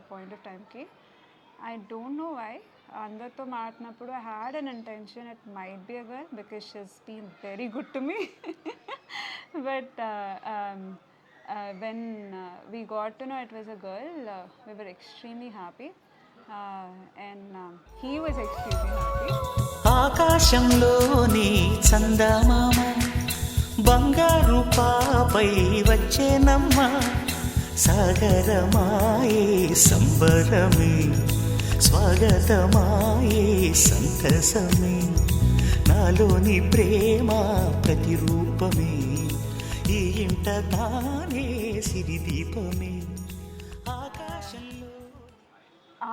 ఆ point of టైంకి. I don't know why అందరితో మాట్లాడినప్పుడు I had an intention it might be a girl because she has been very good to me. But when we got to know it was a girl, we were extremely happy, and he was extremely happy. ఆకాశంలోని చందమామ బంగారు పాపై వచ్చేనమ్మ సాగరమాయే సంబరమే స్వాగతమాయే సంతసమే నాలోని ప్రేమ ప్రతిరూపమే ఈ ఇంట తానే సిరిదీపమే ఆకాశంలో.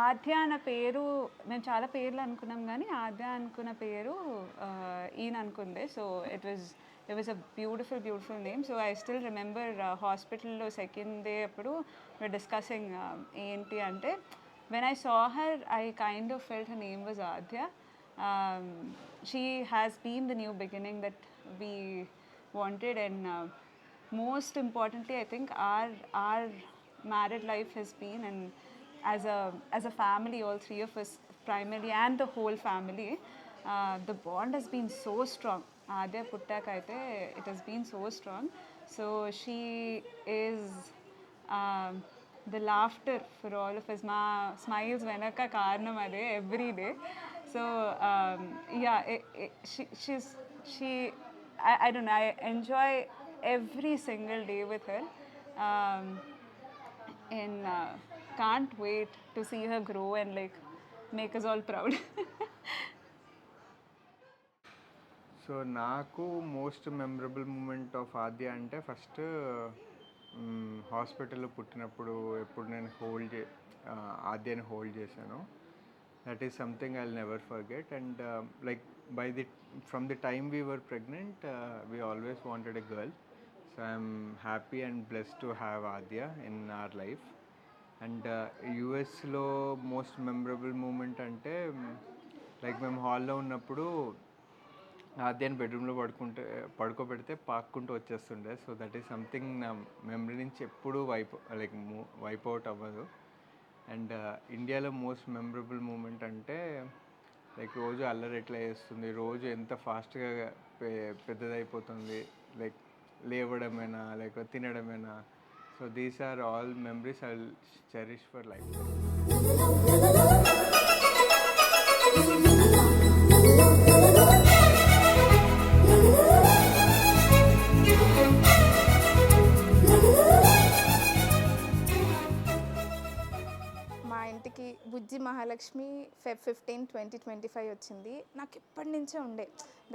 ఆద్య అన్న పేరు మేము చాలా పేర్లు అనుకున్నాం కానీ ఆద్య అనుకున్న పేరు ఈయన అనుకుండే. So it was a beautiful name. So I still remember హాస్పిటల్లో సెకండ్ డే అప్పుడు we're డిస్కసింగ్ ఏంటి అంటే when I saw her I kind of felt her name was Adya. She has been the new beginning that we wanted, and most importantly I think our married life has been, and as a family, all three of us primarily and the whole family, the bond has been so strong. Adya puttaka aithe it has been so strong. So she is the laughter for all of us. Ma smiles venaka karanam ade every day. So yeah, she I don't know, I enjoy every single day with her, and can't wait to see her grow and like make us all proud. So నాకు most memorable moment of Aadya అంటే first హాస్పిటల్లో పుట్టినప్పుడు ఎప్పుడు నేను ఆద్యని hold చేశాను. That is something I will never forget. And like from the time we were pregnant we always wanted a girl. So I'm happy and blessed to have Aadya in our life. And యూఎస్లో most memorable moment అంటే like మేము హాల్లో ఉన్నప్పుడు ఆద్యాన్ని బెడ్రూమ్లో పడుకోబెడితే పాక్కుంటూ వచ్చేస్తుండే. సో దట్ ఈస్ సంథింగ్ నా మెమరీ నుంచి ఎప్పుడూ వైప్ అవుట్ అవ్వదు. అండ్ ఇండియాలో మోస్ట్ మెమరబుల్ మూమెంట్ అంటే లైక్ రోజు అల్లరి ఎట్లా చేస్తుంది, రోజు ఎంత ఫాస్ట్గా పెద్దదైపోతుంది, లైక్ లేవడమేనా లేకపోతే తినడమేనా. So these are all memories I will cherish for life. మా ఇంటికి బుజ్జి మహాలక్ష్మి Feb 15, 2025 వచ్చింది. నాకు ఎప్పటి నుంచే ఉండే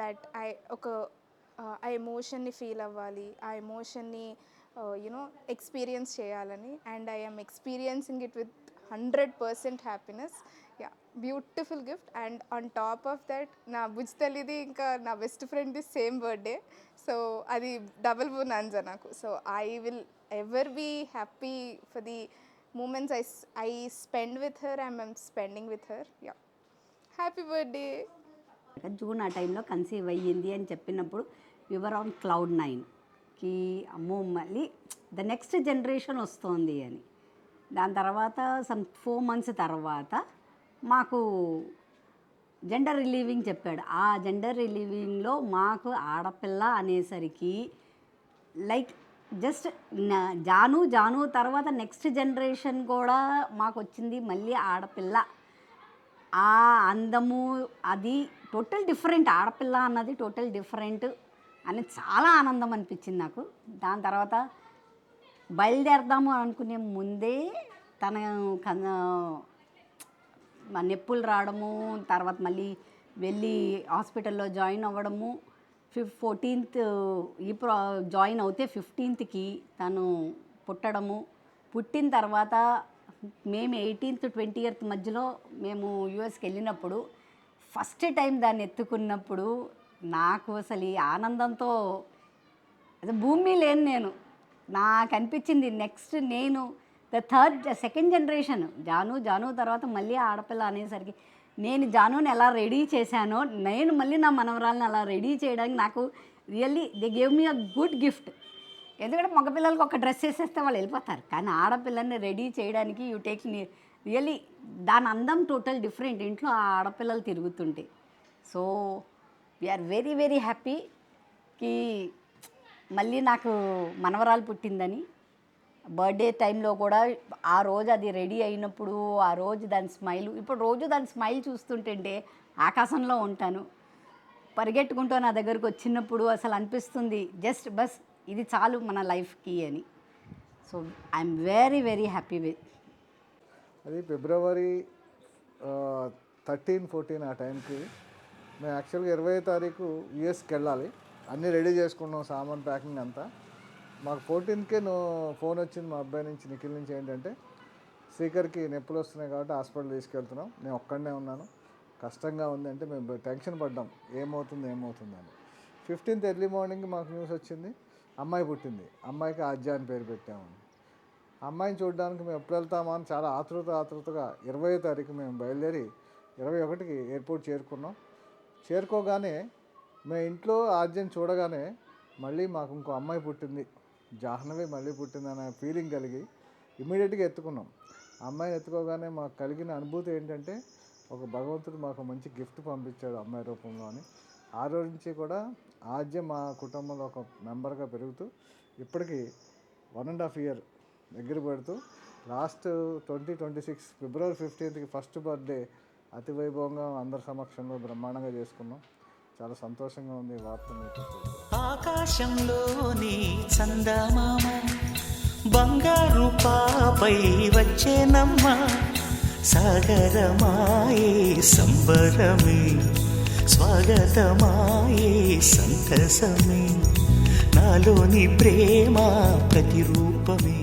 దట్ ఆ ఎమోషన్ని ఫీల్ అవ్వాలి, ఆ ఎమోషన్ని యునో ఎక్స్పీరియన్స్ చేయాలని. And I'm experiencing it with 100% happiness. Yeah, beautiful gift. And on top of that నా బుజ్జి తల్లిది ఇంకా నా బెస్ట్ ఫ్రెండ్ది సేమ్ బర్త్డే. సో అది డబుల్ బోనాన్జా నాకు. So I will ever be happy for the moments I spend with her. I'm spending with her. Yeah, happy birthday. June ఆ టైంలో కన్సీవ్ అయ్యింది అని చెప్పినప్పుడు వివర్ ఆన్ క్లౌడ్ 9కి అమ్మో మళ్ళీ ద నెక్స్ట్ జనరేషన్ వస్తుంది అని. దాని తర్వాత సమ్ 4 months తర్వాత మాకు జెండర్ రిలీవింగ్ చెప్పాడు. ఆ జెండర్ రిలీవింగ్లో మాకు ఆడపిల్ల అనేసరికి లైక్ జస్ట్ జాను తర్వాత నెక్స్ట్ జనరేషన్ కూడా మాకు వచ్చింది మళ్ళీ ఆడపిల్ల. ఆ అందము అది టోటల్ డిఫరెంట్, ఆడపిల్ల అన్నది టోటల్ డిఫరెంట్ అని చాలా ఆనందం అనిపించింది నాకు. దాని తర్వాత బయలుదేరదాము అనుకునే ముందే తన నొప్పులు రావడము, తర్వాత మళ్ళీ వెళ్ళి హాస్పిటల్లో జాయిన్ అవ్వడము. 14th జాయిన్ అవుతే 15th తను పుట్టడము. పుట్టిన తర్వాత మేము 18th 20th మధ్యలో మేము యూఎస్కి వెళ్ళినప్పుడు ఫస్ట్ టైం దాన్ని ఎత్తుకున్నప్పుడు నాకు అసలు ఈ ఆనందంతో అదే భూమి లేను నేను. నాకు అనిపించింది నెక్స్ట్ నేను సెకండ్ జనరేషన్ జాను తర్వాత మళ్ళీ ఆడపిల్ల అనేసరికి నేను జానుని ఎలా రెడీ చేశానో నేను మళ్ళీ నా మనవరాలను అలా రెడీ చేయడానికి నాకు really they gave me a good gift. ఎందుకంటే మగపిల్లలకి ఒక డ్రెస్ వేసేస్తే వాళ్ళు వెళ్ళిపోతారు, కానీ ఆడపిల్లల్ని రెడీ చేయడానికి యూ టేక్ రియలీ దాని అందం టోటల్ డిఫరెంట్ ఇంట్లో ఆ ఆడపిల్లలు తిరుగుతుంటే. సో వీఆర్ వెరీ వెరీ హ్యాపీకి మళ్ళీ నాకు మనవరాలు పుట్టిందని. బర్త్డే టైంలో కూడా ఆ రోజు అది రెడీ అయినప్పుడు ఆ రోజు దాని స్మైల్, ఇప్పుడు రోజు దాని స్మైల్ చూస్తుంటే ఆకాశంలో ఉంటాను. పరిగెట్టుకుంటూ నా దగ్గరకు వచ్చినప్పుడు అసలు అనిపిస్తుంది జస్ట్ బస్ ఇది చాలు మన లైఫ్కి అని. So I'm very very happy with. అది ఫిబ్రవరి 13-14 ఆ టైంకి మేము యాక్చువల్గా 20వ తారీఖు యూఎస్కి వెళ్ళాలి. అన్నీ రెడీ చేసుకున్నాం, సామాన్ ప్యాకింగ్ అంతా. మాకు 14కే ఫోన్ వచ్చింది మా అబ్బాయి నుంచి, నిఖిల్ నుంచి, ఏంటంటే శ్రీకర్కి నొప్పులు వస్తున్నాయి కాబట్టి హాస్పిటల్ తీసుకెళ్తున్నాం. నేను ఒక్కడనే ఉన్నాను, కష్టంగా ఉంది అంటే మేము టెన్షన్ పడ్డాం ఏమవుతుంది అని. 15th ఎర్లీ మార్నింగ్ మాకు న్యూస్ వచ్చింది, అమ్మాయి పుట్టింది. అమ్మాయికి ఆద్య అని పేరు పెట్టాము. అమ్మాయిని చూడడానికి మేము ఎప్పుడు వెళ్తామా అని చాలా ఆతృతగా 20వ తారీఖు మేము బయలుదేరి 21కి ఎయిర్పోర్ట్ చేరుకున్నాం. చేరుకోగానే మేము ఇంట్లో ఆద్యని చూడగానే మళ్ళీ మాకు ఇంకో అమ్మాయి పుట్టింది, జాహ్నవి మళ్ళీ పుట్టిందనే ఫీలింగ్ కలిగి ఇమీడియట్గా ఎత్తుకున్నాం. అమ్మాయిని ఎత్తుకోగానే మాకు కలిగిన అనుభూతి ఏంటంటే ఒక భగవంతుడు మాకు మంచి గిఫ్ట్ పంపించాడు అమ్మాయి రూపంలో అని. ఆ రోజు నుంచి కూడా ఆద్య మా కుటుంబంలో ఒక మెంబర్గా పెరుగుతూ ఇప్పటికీ 1.5 year దగ్గర పెడుతూ లాస్ట్ 2026 ఫిబ్రవరి 15కి ఫస్ట్ బర్త్డే అతి వైభవంగా అందరి సమక్షంలో బ్రహ్మాండంగా చేసుకున్నాం. చాలా సంతోషంగా ఉంది ఈ వార్త మీకు. ఆకాశంలోని చందమామ బంగారు పాపై వచ్చేనమ్మ, సాగరమాయే సంబరమే, స్వాగతమాయే సంతసమే, నాలోని ప్రేమ ప్రతిరూపమే.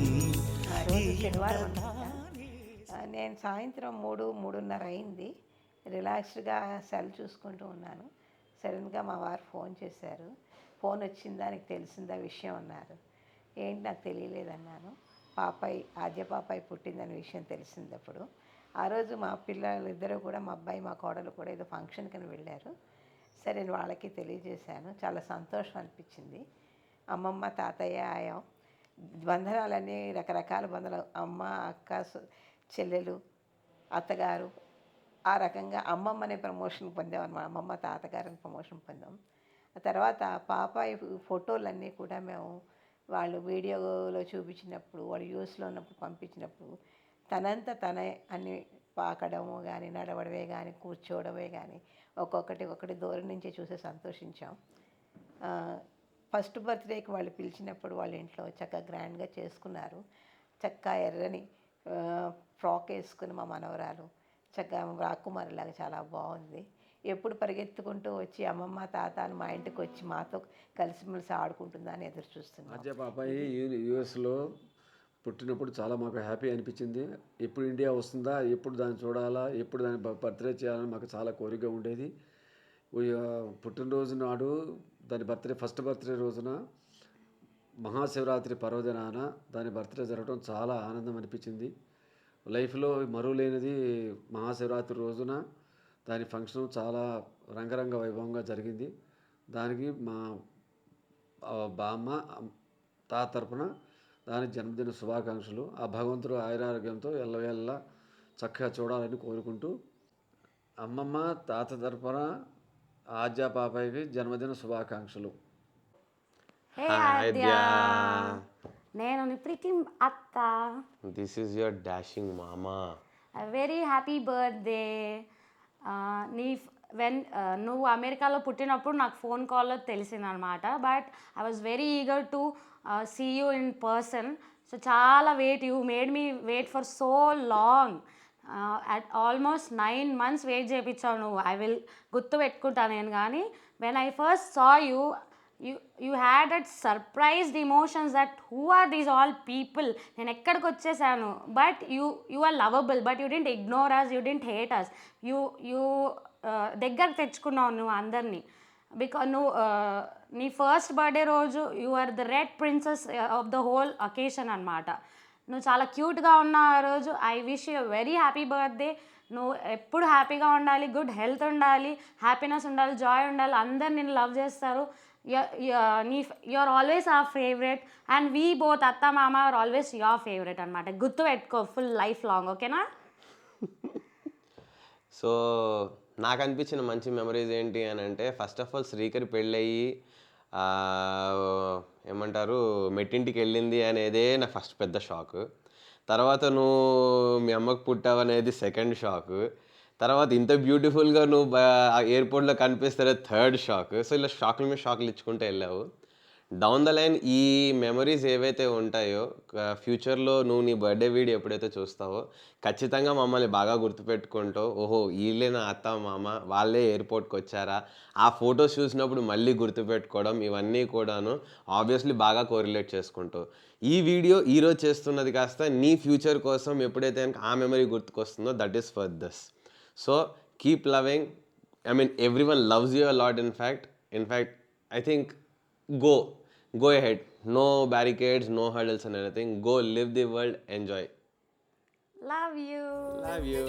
శనివారం అనుకుంటా. నేను సాయంత్రం 3-3:30 అయింది. రిలాక్స్డ్గా సెల్ చూసుకుంటూ ఉన్నాను. సడన్గా మా వారు ఫోన్ చేశారు. ఫోన్ వచ్చిందా నీకు తెలిసిందా విషయం అన్నారు. ఏంటి నాకు తెలియలేదన్నాను. ఆద్య పాపాయి పుట్టిందనే విషయం తెలిసింది అప్పుడు. ఆ రోజు మా పిల్లలిద్దరూ కూడా, మా అబ్బాయి మా కోడలు కూడా ఏదో ఫంక్షన్కని వెళ్ళారు. సరే నేను వాళ్ళకి తెలియజేశాను. చాలా సంతోషం అనిపించింది. అమ్మమ్మ, తాతయ్య, ఆయం బంధనాలన్నీ రకరకాల బంధనాలు, అమ్మ, అక్క, చెల్లెలు, అత్తగారు, ఆ రకంగా అమ్మమ్మ అనే ప్రమోషన్ పొందాం అన్నమాట. అమ్మమ్మ, తాతగారిని ప్రమోషన్ పొందాం. ఆ తర్వాత పాపాయి ఫోటోలన్నీ కూడా మేము వాళ్ళు వీడియోలో చూపించినప్పుడు, వాళ్ళు యూఎస్లో ఉన్నప్పుడు పంపించినప్పుడు తనంత తనే అన్ని పాకడము కానీ, నడవడమే కానీ, కూర్చోవడమే కానీ ఒక్కొక్కటి దూరం నుంచి చూసి సంతోషించాం. ఫస్ట్ బర్త్డేకి వాళ్ళు పిలిచినప్పుడు వాళ్ళ ఇంట్లో చక్కగా గ్రాండ్గా చేసుకున్నారు. చక్కగా ఎర్రని ఫ్రాక్ వేసుకుని మా మనవరాలు చక్కగా రాకుమారిలాగా చాలా బాగుంది. ఎప్పుడు పరిగెత్తుకుంటూ వచ్చి అమ్మమ్మ, తాత అని మా ఇంటికి వచ్చి మాతో కలిసిమెలిసి ఆడుకుంటుందా అని ఎదురు చూస్తున్నాం. ఆద్య పాపాయి యూఎస్లో పుట్టినప్పుడు చాలా మాకు హ్యాపీ అనిపించింది. ఎప్పుడు ఇండియా వస్తుందా, ఎప్పుడు దాన్ని చూడాలా, ఎప్పుడు దాన్ని బర్త్డే చేయాలని మాకు చాలా కోరిక ఉండేది. పుట్టినరోజు నాడు దాని ఫస్ట్ బర్త్డే రోజున మహాశివరాత్రి పర్వదినాన దాని బర్త్డే జరగడం చాలా ఆనందం అనిపించింది. లైఫ్లో మరువలేనిది మహాశివరాత్రి రోజున దాని ఫంక్షన్ చాలా రంగరంగ వైభవంగా జరిగింది. దానికి మా బామ్మ, తాత తరపున దాని జన్మదిన శుభాకాంక్షలు. ఆ భగవంతుడు ఆయురారోగ్యంతో ఎల్లవేళ్ళ చక్కగా చూడాలని కోరుకుంటూ, అమ్మమ్మ, తాత తరపున ఆద్య పాపాయికి జన్మదిన శుభాకాంక్షలు. నేను నీ ప్రీతి అత్త. This is your dashing mama. Very happy birthday. నువ్వు అమెరికాలో పుట్టినప్పుడు నాకు ఫోన్ కాల్లో తెలిసిందనమాట. But I was very eager to see you in person. So చాలా you made me wait for so long. At almost 9 months wait చేయించావు నువ్వు. ఐ విల్ గుర్తు పెట్టుకుంటాను నేను. కానీ when I first saw you had that surprised emotions that who are these all people. నేను ఎక్కడికి వచ్చేసాను. But you are lovable, but you didn't ignore us, you didn't hate us. you దగ్గరకు తెచ్చుకున్నావు నువ్వు అందరినీ. బికాజ్ నువ్వు నీ ఫస్ట్ బర్త్డే రోజు you are the red princess of the whole occasion అనమాట. నువ్వు చాలా క్యూట్గా ఉన్నావు ఆ రోజు. I wish you very happy birthday. నువ్వు ఎప్పుడు హ్యాపీగా ఉండాలి, గుడ్ హెల్త్ ఉండాలి, హ్యాపీనెస్ ఉండాలి, జాయ్ ఉండాలి. అందరు నిన్ను లవ్ చేస్తారు. You are always our favourite and we both అత్త మామ ఆర్ ఆల్వేస్ యువర్ ఫేవరెట్ అనమాట. గుర్తు పెట్టుకో ఫుల్ లైఫ్ లాంగ్. ఓకేనా? సో నాకు అనిపించిన మంచి మెమరీస్ ఏంటి అని అంటే ఫస్ట్ ఆఫ్ ఆల్ శ్రీకర్ పెళ్ళయి ఏమంటారు మెట్టింటికి వెళ్ళింది అనేదే నా ఫస్ట్ పెద్ద షాక్. తర్వాత నువ్వు మీ అమ్మకు పుట్టావు అనేది సెకండ్ షాక్. తర్వాత ఇంత బ్యూటిఫుల్గా నువ్వు ఎయిర్పోర్ట్లో కనిపిస్తే థర్డ్ షాక్. సో ఇలా షాకుల మీద షాకులు ఇచ్చుకుంటూ వెళ్ళావు. డౌన్ ద లైన్ ఈ మెమరీస్ ఏవైతే ఉంటాయో ఫ్యూచర్లో నువ్వు నీ బర్త్డే వీడియో ఎప్పుడైతే చూస్తావో ఖచ్చితంగా మమ్మల్ని బాగా గుర్తుపెట్టుకుంటావు. ఓహో వీళ్ళే నా అత్త మామ, వాళ్ళే ఎయిర్పోర్ట్కి వచ్చారా, ఆ ఫొటోస్ చూసినప్పుడు మళ్ళీ గుర్తుపెట్టుకోవడం, ఇవన్నీ కూడాను ఆబ్వియస్లీ బాగా కోరిలేట్ చేసుకుంటావు. ఈ వీడియో ఈరోజు చేస్తున్నది కాస్త నీ ఫ్యూచర్ కోసం ఎప్పుడైతే ఆ మెమరీ గుర్తుకొస్తుందో that is for this. So keep loving. I mean, everyone loves you a lot, in fact. I think go ahead. No barricades, no hurdles and anything. Go live the world, enjoy. Love you. Love you.